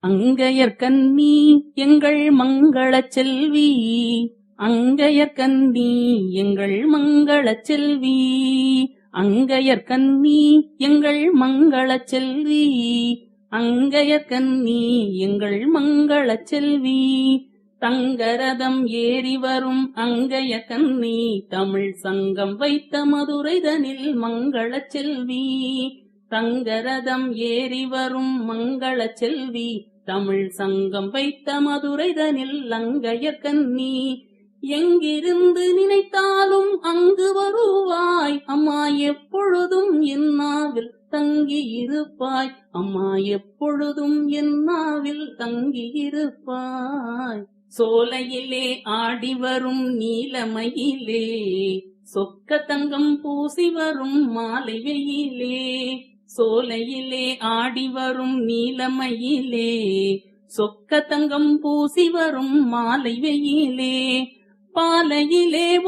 அங்கையர்கண்ணி எங்கள் மங்களச் செல்வி, அங்கையர்கண்ணி எங்கள் மங்களச் செல்வி, அங்கையர்கண்ணி எங்கள் மங்களச் செல்வி, அங்கையர்கண்ணி எங்கள் மங்களச் செல்வி. தங்கரதம் ஏறி வரும் அங்கையர்கண்ணி, தமிழ் சங்கம் வைத்த மதுரைதனில் மங்களச் செல்வி. தங்கரதம் ஏறி வரும் மங்களச் செல்வி, தமிழ் சங்கம் வைத்த மதுரைதனில் அங்கையர்கண்ணி. எங்கிருந்து நினைத்தாலும் அங்கு வருவாய் அம்மா, எப்பொழுதும் என் நாவில் தங்கி இருப்பாய் அம்மா, எப்பொழுதும் என் நாவில் தங்கி இருப்பாய். சோலையிலே ஆடி வரும் நீலமயிலே, சொக்க தங்கம் பூசி வரும் மாலை வெயிலே. சோலையிலே ஆடி வரும் நீலமயிலே, சொக்க தங்கம் பூசி வரும் மாலை வெயிலே. பாலையிலே